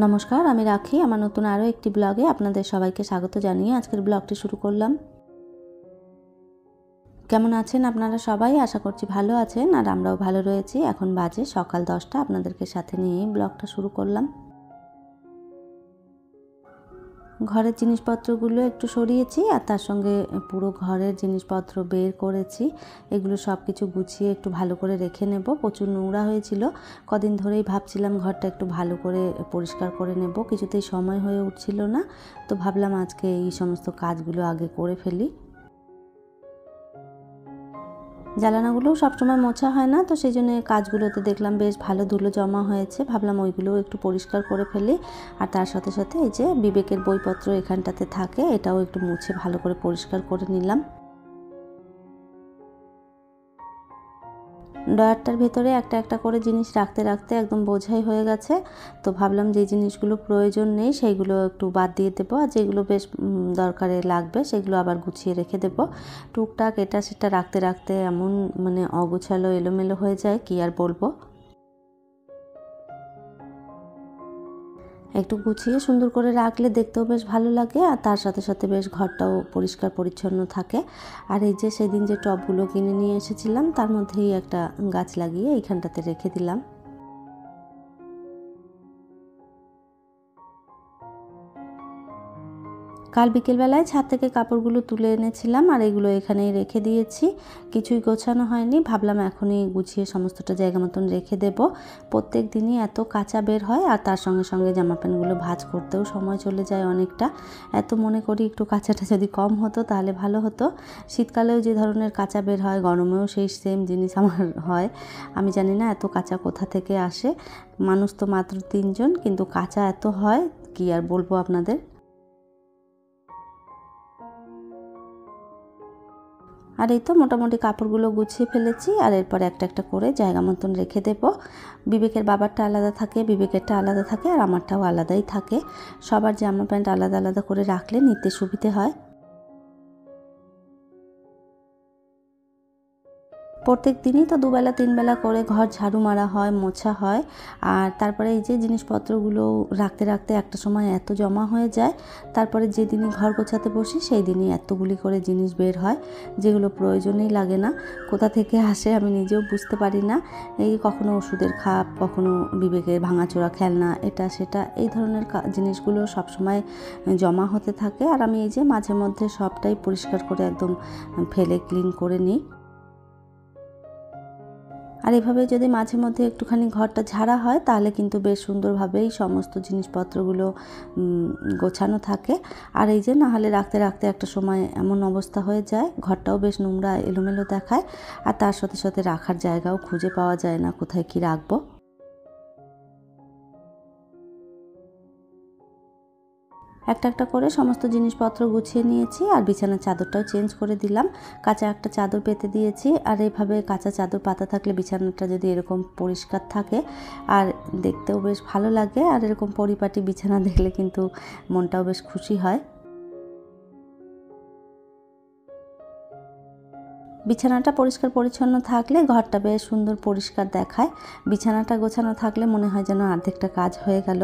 নমস্কার, আমি রাখি। আমার নতুন আরও একটি ব্লগে আপনাদের সবাইকে স্বাগত জানিয়ে আজকের ব্লগটি শুরু করলাম। কেমন আছেন আপনারা সবাই? আশা করছি ভালো আছেন, আর আমরাও ভালো রয়েছি। এখন বাজে সকাল 10টা, আপনাদেরকে সাথে নিয়েই ব্লগটা শুরু করলাম। ঘরের জিনিসপত্রগুলো একটু সরিয়েছি, আর তার সঙ্গে পুরো ঘরের জিনিসপত্র বের করেছি। এগুলো সব কিছু গুছিয়ে একটু ভালো করে রেখে নেব। প্রচুর নোংরা হয়েছিল, কদিন ধরেই ভাবছিলাম ঘরটা একটু ভালো করে পরিষ্কার করে নেব, কিছুতেই সময় হয়ে উঠছিল না। তো ভাবলাম আজকে এই সমস্ত কাজগুলো আগে করে ফেলি। জ্বালানাগুলোও সবসময় মোছা হয় না, তো সেই জন্য কাজগুলোতে দেখলাম বেশ ভালো ধুলো জমা হয়েছে। ভাবলাম ওইগুলোও একটু পরিষ্কার করে ফেলি। আর তার সাথে সাথে এই যে বিবেকের বইপত্র এখানটাতে থাকে, এটাও একটু মুছে ভালো করে পরিষ্কার করে নিলাম। ড্রয়ারটার ভেতরে একটা একটা করে জিনিস রাখতে রাখতে একদম বোঝাই হয়ে গেছে। তো ভাবলাম যে জিনিসগুলো প্রয়োজন নেই সেইগুলো একটু বাদ দিয়ে দেবো, আর যেগুলো বেশ দরকারে লাগবে সেগুলো আবার গুছিয়ে রেখে দেবো। টুকটাক এটা সেটা রাখতে রাখতে এমন অগোছালো এলোমেলো হয়ে যায়, কি আর বলবো। একটু গুছিয়ে সুন্দর করে রাখলে দেখতেও বেশ ভালো লাগে, আর তার সাথে সাথে বেশ ঘরটাও পরিষ্কার পরিচ্ছন্ন থাকে। আর এই যে সেদিন যে টবগুলো কিনে নিয়ে এসেছিলাম, তার মধ্যেই একটা গাছ লাগিয়ে এইখানটাতে রেখে দিলাম। কাল বিকেলবেলায় ছাদ থেকে কাপড়গুলো তুলে এনেছিলাম, আর এগুলো এখানেই রেখে দিয়েছি। কিছুই গোছানো হয়নি, ভাবলাম এখনই গুছিয়ে সমস্তটা জায়গা মতন রেখে দেব। প্রত্যেক দিনই এত কাঁচা বের হয়, আর তার সঙ্গে সঙ্গে জামা প্যান্টগুলো ভাঁজ করতেও সময় চলে যায় অনেকটা। এত মনে করি একটু কাঁচাটা যদি কম হতো তাহলে ভালো হতো। শীতকালেও যে ধরনের কাঁচা বের হয়, গরমেও সেই সেম জিনিস আমার হয়। আমি জানি না এত কাঁচা কোথা থেকে আসে। মানুষ তো মাত্র 3 জন, কিন্তু কাঁচা এত হয়, কি আর বলবো আপনাদের। আর এই তো মোটামুটি কাপড়গুলো গুছিয়ে ফেলেছি, আর এরপর একটা একটা করে জায়গা মতন রেখে দেব। বিবেকের বাবারটা আলাদা থাকে, বিবেকেরটা আলাদা থাকে, আর আমারটাও আলাদাই থাকে। সবার জামা প্যান্ট আলাদা আলাদা করে রাখলে নিতে সুবিধে হয়। প্রত্যেক দিনই তো দুবেলা তিনবেলা করে ঘর ঝাড়ু মারা হয়, মোছা হয়। আর তারপরে এই যে জিনিসপত্রগুলো রাখতে রাখতে একটা সময় এত জমা হয়ে যায়, তারপরে যেদিনই ঘর গোছাতে বসি সেই দিনই এতগুলি করে জিনিস বের হয়, যেগুলো প্রয়োজনই লাগে না। কোথা থেকে আসে আমি নিজেও বুঝতে পারি না। এই কখনো ওষুধের খাপ, কখনো বিবেকের ভাঙাচোরা খেলনা, এটা সেটা এই ধরনের জিনিসগুলো সবসময় জমা হতে থাকে। আর আমি এই যে মাঝে মধ্যে সবটাই পরিষ্কার করে একদম ফেলে ক্লিন করে নিই। আর এভাবে যদি মাঝে মধ্যে একটুখানি ঘরটা ঝাড়া হয়, তাহলে কিন্তু বেশ সুন্দরভাবেই সমস্ত জিনিসপত্রগুলো গোছানো থাকে। আর এই যে নাহলে রাখতে রাখতে একটা সময় এমন অবস্থা হয়ে যায়, ঘরটাও বেশ নোংরা এলোমেলো দেখায়, আর তার সাথে সাথে রাখার জায়গাও খুঁজে পাওয়া যায় না কোথায় কি রাখবো। একটা একটা করে সমস্ত জিনিসপত্র গুছিয়ে নিয়েছি, আর বিছানার চাদরটাও চেঞ্জ করে দিলাম। কাঁচা একটা চাদর পেতে দিয়েছি, আর এইভাবে কাঁচা চাদর পাতা থাকলে বিছানাটা যদি এরকম পরিষ্কার থাকে, আর দেখতেও বেশ ভালো লাগে। আর এরকম পরিপাটি বিছানা দেখলে কিন্তু মনটাও বেশ খুশি হয়। বিছানাটা পরিষ্কার পরিচ্ছন্ন থাকলে ঘরটা বেশ সুন্দর পরিষ্কার দেখায়। বিছানাটা গোছানো থাকলে মনে হয় যেন অর্ধেকটা কাজ হয়ে গেল।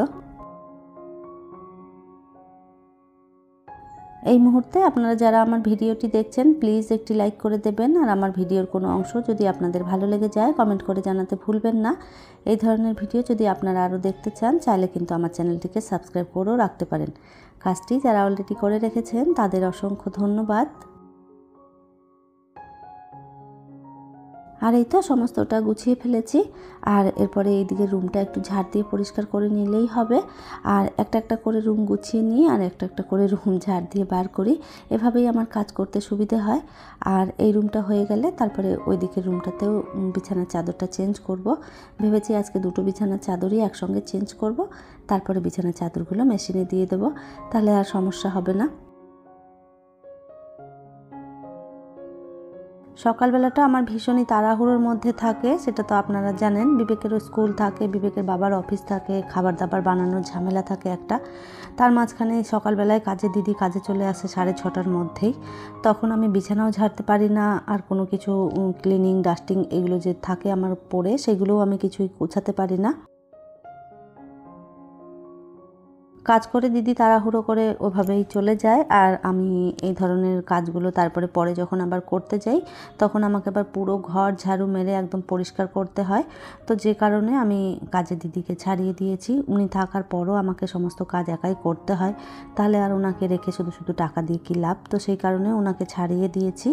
এই মুহূর্তে আপনারা যারা আমার ভিডিওটি দেখছেন, প্লিজ একটি লাইক করে দেবেন। আর আমার ভিডিওর কোনো অংশ যদি আপনাদের ভালো লেগে যায়, কমেন্ট করে জানাতে ভুলবেন না। এই ধরনের ভিডিও যদি আপনারা আরও দেখতে চান, চাইলে কিন্তু আমার চ্যানেলটিকে সাবস্ক্রাইব করেও রাখতে পারেন। কাজটি যারা অলরেডি করে রেখেছেন তাদের অসংখ্য ধন্যবাদ। আর এই তো সমস্তটা গুছিয়ে ফেলেছি। আর এরপরে এইদিকে রুমটা একটু ঝাড় দিয়ে পরিষ্কার করে নিলেই হবে। আর একটা একটা করে রুম গুছিয়ে নিই, আর একটা একটা করে রুম ঝাড় দিয়ে বার করি। এভাবেই আমার কাজ করতে সুবিধে হয়। আর এই রুমটা হয়ে গেলে তারপরে ওই দিকের রুমটাতেও বিছানার চাদরটা চেঞ্জ করব। ভেবেছি আজকে দুটো বিছানার চাদরই একসঙ্গে চেঞ্জ করব। তারপরে বিছানার চাদরগুলো মেশিনে দিয়ে দেবো, তাহলে আর সমস্যা হবে না। সকালবেলাটা আমার ভীষণই তাড়াহুড়োর মধ্যে থাকে, সেটা তো আপনারা জানেন। বিবেকেরও স্কুল থাকে, বিবেকের বাবার অফিস থাকে, খাবার দাবার বানানোর ঝামেলা থাকে একটা। তার মাঝখানে সকালবেলায় কাজের দিদি কাজে চলে আসে 6:30টার মধ্যেই। তখন আমি বিছানাও ঝাড়তে পারি না, আর কোনো কিছু ক্লিনিং ডাস্টিং এগুলো যে থাকে আমার পড়ে, সেগুলোও আমি কিছুই গোছাতে পারি না। কাজ করে দিদি তাড়াহুড়ো করে ওভাবেই চলে যায়, আর আমি এই ধরনের কাজগুলো তারপরে পরে যখন আবার করতে যাই তখন আমাকে আবার পুরো ঘর ঝাড়ু মেরে একদম পরিষ্কার করতে হয়। তো যে কারণে আমি কাজের দিদিকে ছাড়িয়ে দিয়েছি। উনি থাকার পরও আমাকে সমস্ত কাজ একাই করতে হয়, তাহলে আর ওনাকে রেখে শুধু শুধু টাকা দিয়ে কী লাভ। তো সেই কারণে ওনাকে ছাড়িয়ে দিয়েছি।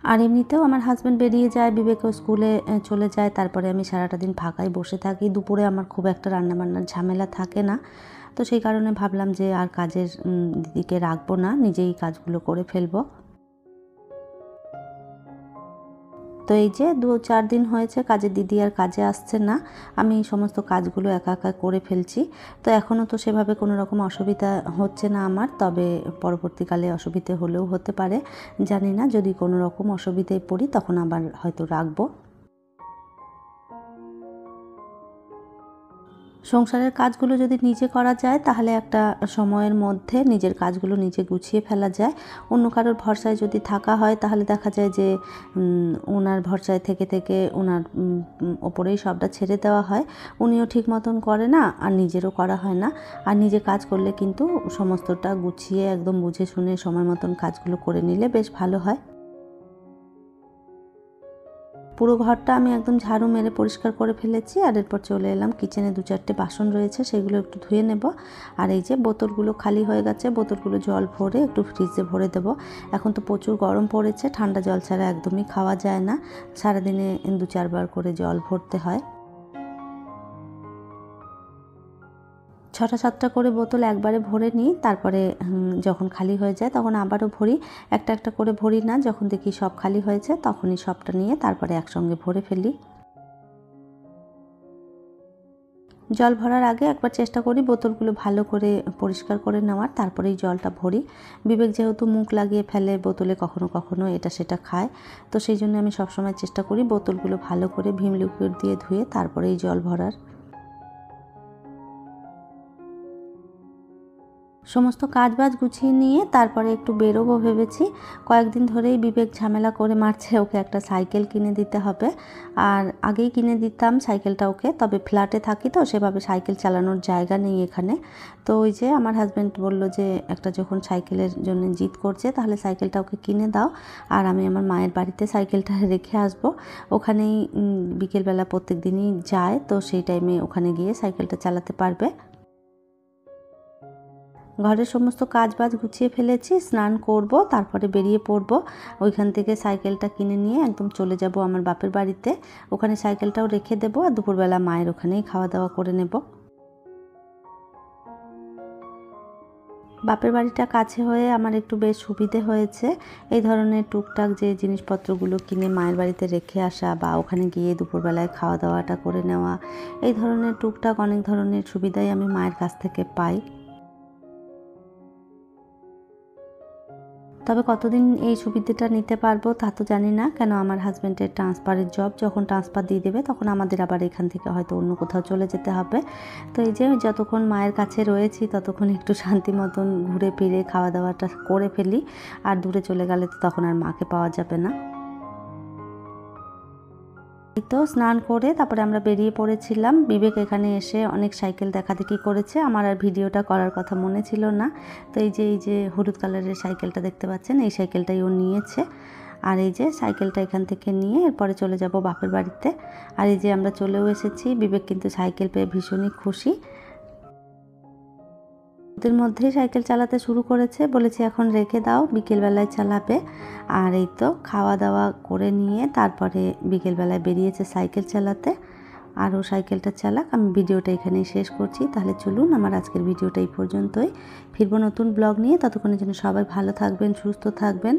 আর এমনিতেও আমার হাজব্যান্ড বেরিয়ে যায়, বিবেকও স্কুলে চলে যায়, তারপরে আমি সারাটা দিন ফাঁকায় বসে থাকি। দুপুরে আমার খুব একটা রান্নাবান্নার ঝামেলা থাকে না। তো সেই কারণে ভাবলাম যে আর কাজের দিদিকে রাখবো না, নিজেই কাজগুলো করে ফেলবো। তো এই যে 2-4 দিন হয়েছে কাজের দিদি আর কাজে আসছে না, আমি সমস্ত কাজগুলো একা একা করে ফেলছি। তো এখনও তো সেভাবে কোনো রকম অসুবিধা হচ্ছে না আমার, তবে পরবর্তীকালে অসুবিধে হলেও হতে পারে, জানি না। যদি কোনো রকম অসুবিধায় পড়ি তখন আবার হয়তো রাখবো। সংসারের কাজগুলো যদি নিজে করা যায় তাহলে একটা সময়ের মধ্যে নিজের কাজগুলো নিজে গুছিয়ে ফেলা যায়। অন্য কারোর ভরসায় যদি থাকা হয় তাহলে দেখা যায় যে ওনার ভরসায় থেকে থেকে ওনার ওপরেই সবটা ছেড়ে দেওয়া হয়। উনিও ঠিক মতন করে না, আর নিজেরও করা হয় না। আর নিজে কাজ করলে কিন্তু সমস্তটা গুছিয়ে একদম বুঝে শুনে সময় মতন কাজগুলো করে নিলে বেশ ভালো হয়। পুরো ঘরটা আমি একদম ঝাড়ু মেরে পরিষ্কার করে ফেলেছি, আর এরপর চলে এলাম কিচেনে। 2-4টে বাসন রয়েছে, সেগুলো একটু ধুয়ে নেব। আর এই যে বোতলগুলো খালি হয়ে গেছে, বোতলগুলো জল ভরে একটু ফ্রিজে ভরে দেব। এখন তো প্রচুর গরম পড়েছে, ঠান্ডা জল ছাড়া একদমই খাওয়া যায় না। সারাদিনে 2-4 বার করে জল ভরতে হয়। 6টা-7টা করে বোতল একবারে ভরে নিই, তারপরে যখন খালি হয়ে যায় তখন আবারও ভরি। একটা একটা করে ভরি না, যখন দেখি সব খালি হয়েছে তখনই সবটা নিয়ে তারপরে একসঙ্গে ভরে ফেলি। জল ভরার আগে একবার চেষ্টা করি বোতলগুলো ভালো করে পরিষ্কার করে নেওয়ার, তারপরেই জলটা ভরি। বিবেক যেহেতু মুখ লাগিয়ে ফেলে বোতলে, কখনো কখনো এটা সেটা খায়, তো সেই জন্য আমি সবসময় চেষ্টা করি বোতলগুলো ভালো করে ভিম লিকুইড দিয়ে ধুয়ে তারপরেই জল ভরার। সমস্ত কাজবাজ গুছিয়ে নিয়ে তারপরে একটু বেরোবো ভেবেছি। কয়েকদিন ধরেই বিবেক ঝামেলা করে মারছে, ওকে একটা সাইকেল কিনে দিতে হবে। আর আগেই কিনে দিতাম সাইকেলটা ওকে, তবে ফ্ল্যাটে থাকি তো সেভাবে সাইকেল চালানোর জায়গা নেই এখানে। তো ওই যে আমার হাজব্যান্ড বলল যে একটা যখন সাইকেলের জন্য জিদ করছে তাহলে সাইকেলটা ওকে কিনে দাও, আর আমি আমার মায়ের বাড়িতে সাইকেলটা রেখে আসবো। ওখানেই বিকেলবেলা প্রত্যেক দিনই যায়, তো সেই টাইমে ওখানে গিয়ে সাইকেলটা চালাতে পারবে। ঘরের সমস্ত কাজবাজ গুছিয়ে ফেলেছি, স্নান করব, তারপরে বেরিয়ে পড়ব। ওইখান থেকে সাইকেলটা কিনে নিয়ে একদম চলে যাব আমার বাপের বাড়িতে। ওখানে সাইকেলটাও রেখে দেবো, আর দুপুরবেলা মায়ের ওখানেই খাওয়া দাওয়া করে নেব। বাপের বাড়িটা কাছে হয়ে আমার একটু বেশ সুবিধে হয়েছে। এই ধরনের টুকটাক যে জিনিসপত্রগুলো কিনে মায়ের বাড়িতে রেখে আসা, বা ওখানে গিয়ে দুপুরবেলায় খাওয়া দাওয়াটা করে নেওয়া, এই ধরনের টুকটাক অনেক ধরনের সুবিধাই আমি মায়ের কাছ থেকে পাই। তবে কতদিন এই সুবিধাটা নিতে পারবো তা তো জানি না, কেন আমার হাজব্যান্ডের ট্রান্সফারের জব, যখন ট্রান্সফার দিয়ে দেবে তখন আমাদের আবার এখান থেকে হয়তো অন্য কোথাও চলে যেতে হবে। তো এই যে যতক্ষণ মায়ের কাছে রয়েছি ততক্ষণ একটু শান্তি মতন ঘুরে ফিরে খাওয়া দাওয়াটা করে ফেলি, আর দূরে চলে গেলে তো তখন আর মাকে পাওয়া যাবে না। এই তো স্নান করে তারপরে আমরা বেরিয়ে পড়েছিলাম। বিবেক এখানে এসে অনেক সাইকেল দেখাদেখি করেছে, আমার আর ভিডিওটা করার কথা মনে ছিল না। তো এই যে হলুদ কালারের সাইকেলটা দেখতে পাচ্ছেন, এই সাইকেলটাই ও নিয়েছে। আর এই যে সাইকেলটা এখান থেকে নিয়ে এরপরে চলে যাব বাপের বাড়িতে। আর এই যে আমরা চলেও এসেছি। বিবেক কিন্তু সাইকেল পেয়ে ভীষণই খুশি। ওদের মধ্যেই সাইকেল চালাতে শুরু করেছে, বলেছি এখন রেখে দাও, বিকেলবেলায় চালাবে। আর এই তো খাওয়া দাওয়া করে নিয়ে তারপরে বিকেলবেলায় বেরিয়েছে সাইকেল চালাতে। আর ও সাইকেলটা চালাক, আমি ভিডিওটা এখানেই শেষ করছি। তাহলে চলুন, আমার আজকের ভিডিওটা এই পর্যন্তই। ফিরবো নতুন ব্লগ নিয়ে, ততক্ষণের জন্য সবাই ভালো থাকবেন, সুস্থ থাকবেন।